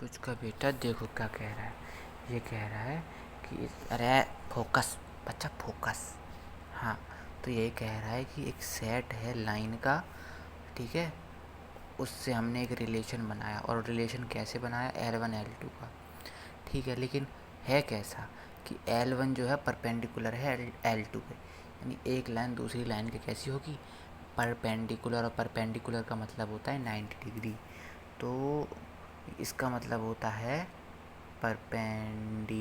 तुझका बेटा देखो क्या कह रहा है। ये कह रहा है कि अरे फोकस बच्चा फोकस। हाँ, तो ये कह रहा है कि एक सेट है लाइन का, ठीक है, उससे हमने एक रिलेशन बनाया। और रिलेशन कैसे बनाया? L1 L2 का, ठीक है। लेकिन है कैसा कि L1 जो है परपेंडिकुलर है L2 पे, यानी एक लाइन दूसरी लाइन के कैसी होगी? परपेंडिकुलर। और परपेंडिकुलर का मतलब होता है 90 डिग्री। तो इसका मतलब होता है परपेंडिकुलर।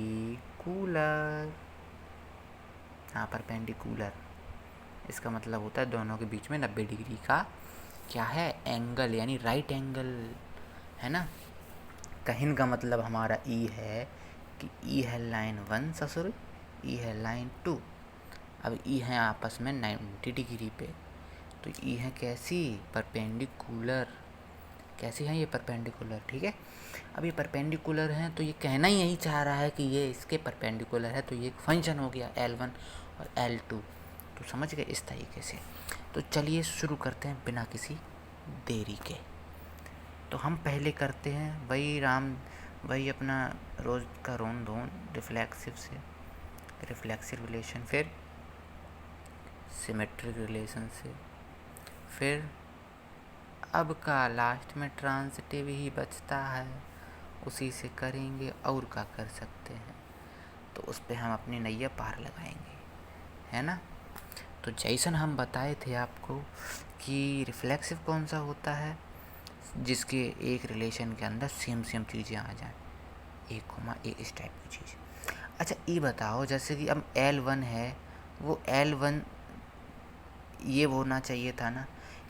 हाँ, परपेंडिकुलर इसका मतलब होता है दोनों के बीच में 90 डिग्री का क्या है? एंगल, यानी राइट एंगल, है ना। कहिन का मतलब हमारा ई है कि ई है लाइन 1, ससुर ई है लाइन 2। अब ई है आपस में 90 डिग्री पे, तो ई है कैसी? परपेंडिकुलर। कैसी है ये? परपेंडिकुलर, ठीक है। अब ये परपेंडिकुलर हैं तो ये कहना ही यही चाह रहा है कि ये इसके परपेंडिकुलर है, तो ये एक फंक्शन हो गया L1 और L2। तो समझ गए इस तरीके से। तो चलिए शुरू करते हैं बिना किसी देरी के। तो हम पहले करते हैं वही अपना रोज़ का रोन धोन रिफ्लेक्सिव से, रिफ्लेक्सिव रिलेशन, फिर सिमेट्रिक रिलेशन से, फिर अब का लास्ट में ट्रांजिटिव ही बचता है, उसी से करेंगे और क्या कर सकते हैं। तो उस पर हम अपनी नैया पार लगाएंगे, है ना। तो जैसन हम बताए थे आपको कि रिफ्लेक्सिव कौन सा होता है? जिसके एक रिलेशन के अंदर सेम चीज़ें आ जाएं, इस टाइप की चीज़। अच्छा, ये बताओ, जैसे कि अब L1 है, वो L1 ये होना चाहिए था ना,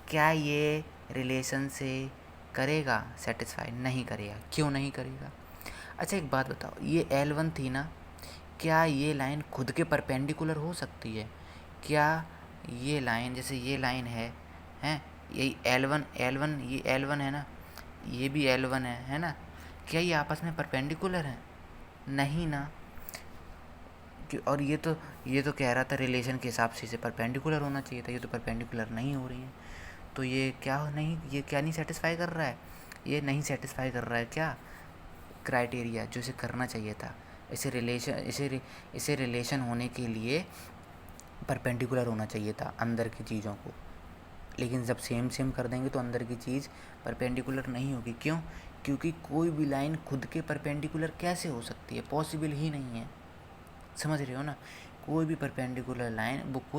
क्या ये रिलेशन से करेगा सेटिस्फाई? नहीं करेगा। क्यों नहीं करेगा? अच्छा एक बात बताओ, ये L1 थी ना, क्या ये लाइन खुद के परपेंडिकुलर हो सकती है? क्या ये लाइन, जैसे ये लाइन है यही L1 ये L1 है ना, ये भी L1 है ना, क्या ये आपस में परपेंडिकुलर हैं? नहीं ना। और ये तो कह रहा था रिलेशन के हिसाब से इसे परपेंडिकुलर होना चाहिए था, ये तो परपेंडिकुलर नहीं हो रही है। तो ये क्या नहीं सेटिस्फाई कर रहा है? ये नहीं सेटिस्फाई कर रहा है क्या क्राइटेरिया जो इसे करना चाहिए था? इसे रिलेशन होने के लिए परपेंडिकुलर होना चाहिए था अंदर की चीज़ों को। लेकिन जब सेम कर देंगे तो अंदर की चीज़ परपेंडिकुलर नहीं होगी। क्यों? क्योंकि कोई भी लाइन खुद के परपेंडिकुलर कैसे हो सकती है? पॉसिबल ही नहीं है। समझ रहे हो ना। कोई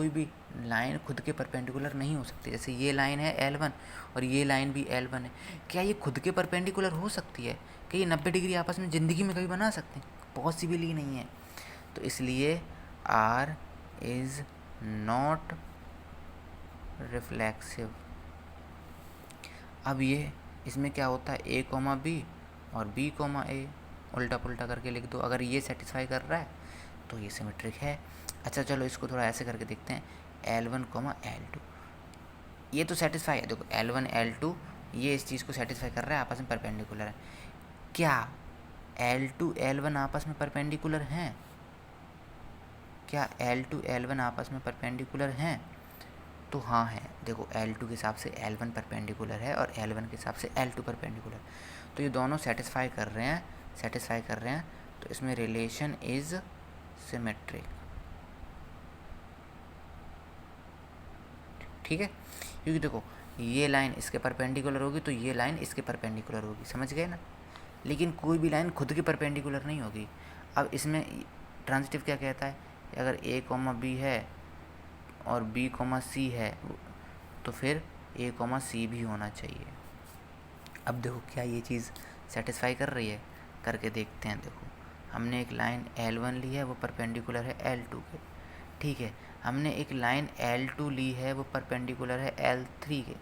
भी लाइन खुद के परपेंडिकुलर नहीं हो सकती। जैसे ये लाइन है L1 और ये लाइन भी L1 है, क्या ये खुद के परपेंडिकुलर हो सकती है? क्या ये 90 डिग्री आपस में ज़िंदगी में कभी बना सकते हैं? पॉसिबल ही नहीं है। तो इसलिए R इज़ नॉट रिफ्लेक्सिव। अब ये इसमें क्या होता है? A, B और B, A उल्टा पुल्टा करके लिख दो। अगर ये सेटिस्फाई कर रहा है तो ये सिमेट्रिक है। अच्छा चलो इसको थोड़ा ऐसे करके देखते हैं, L1, L2 ये तो सेटिस्फाई है। देखो L1 L2 ये इस चीज़ को सेटिस्फाई कर रहा है, आपस में परपेंडिकुलर है। क्या L2 L1 आपस में परपेंडिकुलर हैं? क्या L2 L1 आपस में परपेंडिकुलर हैं? तो हाँ है। देखो L2 के हिसाब से L1 परपेंडिकुलर है और L1 के हिसाब से L2 परपेंडिकुलर। तो ये दोनों सेटिस्फाई कर रहे हैं, तो इसमें रिलेशन इज़ सिमेट्रिक, ठीक है। क्योंकि देखो ये लाइन इसके परपेंडिकुलर होगी तो ये लाइन इसके परपेंडिकुलर होगी, समझ गए ना। लेकिन कोई भी लाइन खुद के परपेंडिकुलर नहीं होगी। अब इसमें ट्रांजिटिव क्या कहता है? अगर A, B है और B, C है तो फिर A, C भी होना चाहिए। अब देखो क्या ये चीज़ सेटिस्फाई कर रही है? करके देखते हैं। देखो हमने एक लाइन L1 ली है, वो परपेंडिकुलर है L2 के, ठीक है। हमने एक लाइन L2 ली है, वो परपेंडिकुलर है L3 के।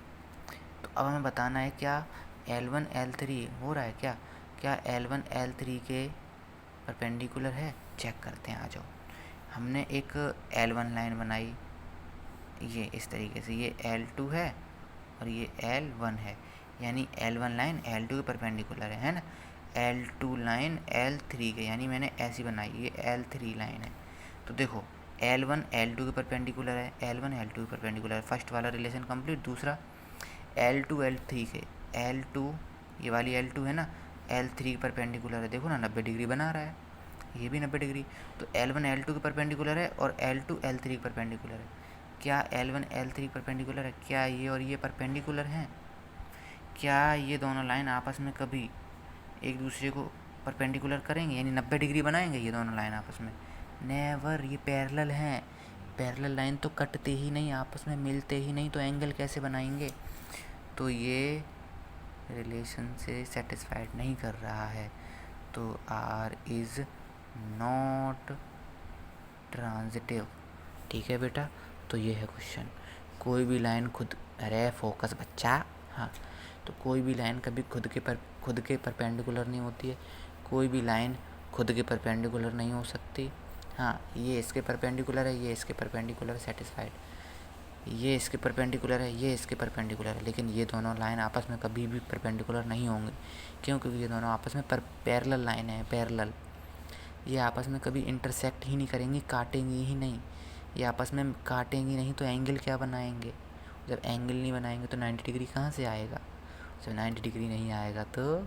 तो अब हमें बताना है क्या L1 L3 हो रहा है? क्या L1 L3 के परपेंडिकुलर है? चेक करते हैं, आ जाओ। हमने एक L1 लाइन बनाई, ये इस तरीके से, ये L2 है और ये L1 है, यानी L1 लाइन L2 के परपेंडिकुलर है ना। L2 लाइन L3 के, यानी मैंने ऐसी बनाई, ये L3 लाइन है। तो देखो L1 L2 के परपेंडिकुलर है, L1 L2 के परपेंडिकुलर है, फर्स्ट वाला रिलेशन कंप्लीट। दूसरा L2 L3 के, L2 ये वाली L2 है ना, L3 परपेंडिकुलर है, देखो ना 90 डिग्री बना रहा है, ये भी 90 डिग्री। तो L1 L2 के परपेंडिकुलर है और L2 L3 के परपेंडिकुलर है। क्या L1 L3 परपेंडिकुलर है? क्या ये और ये परपेंडिकुलर हैं? क्या ये दोनों लाइन आपस में कभी एक दूसरे को परपेंडिकुलर करेंगे, यानी 90 डिग्री बनाएंगे ये दोनों लाइन आपस में? नेवर। ये पैरेलल हैं। पैरेलल लाइन तो कटते ही नहीं, आपस में मिलते ही नहीं, तो एंगल कैसे बनाएंगे? तो ये रिलेशन से सेटिस्फाइड नहीं कर रहा है, तो R इज़ नॉट ट्रांजिटिव। ठीक है बेटा, तो ये है क्वेश्चन। कोई भी लाइन खुद, अरे फोकस बच्चा, हाँ, तो कोई भी लाइन कभी खुद के परपेंडिकुलर नहीं होती है। कोई भी लाइन खुद के परपेंडिकुलर नहीं हो सकती। हाँ, ये इसके परपेंडिकुलर है, ये इसके परपेंडिकुलर, सेटिस्फाइड। ये इसके परपेंडिकुलर है, ये इसके परपेंडिकुलर है, लेकिन ये दोनों लाइन आपस में कभी भी परपेंडिकुलर नहीं होंगे। क्यों? क्योंकि ये दोनों आपस में पैरेलल लाइन है, पैरेलल। ये आपस में कभी इंटरसेक्ट ही नहीं करेंगी, काटेंगी ही नहीं। ये आपस में काटेंगी नहीं तो एंगल क्या बनाएंगे? जब एंगल नहीं बनाएंगे तो 90 डिग्री कहाँ से आएगा? जब 90 डिग्री नहीं आएगा तो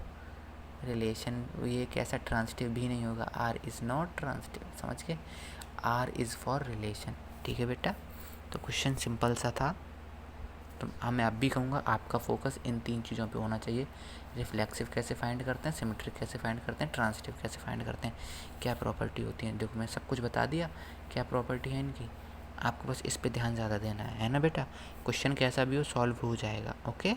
रिलेशन ये कैसा ट्रांजिटिव भी नहीं होगा। आर इज़ नॉट ट्रांजिटिव, समझ के? R is for relation. ठीक है बेटा, तो क्वेश्चन सिंपल सा था। तो मैं अब भी कहूँगा आपका फोकस इन 3 चीज़ों पे होना चाहिए। रिफ्लेक्सिव कैसे फाइंड करते हैं, सिमेट्रिक कैसे फाइंड करते हैं, ट्रांजिटिव कैसे फाइंड करते हैं, क्या प्रॉपर्टी होती है। देखो मैं सब कुछ बता दिया क्या प्रॉपर्टी है इनकी, आपको बस इस पे ध्यान ज़्यादा देना है ना बेटा। क्वेश्चन कैसा भी हो सॉल्व हो जाएगा। ओके।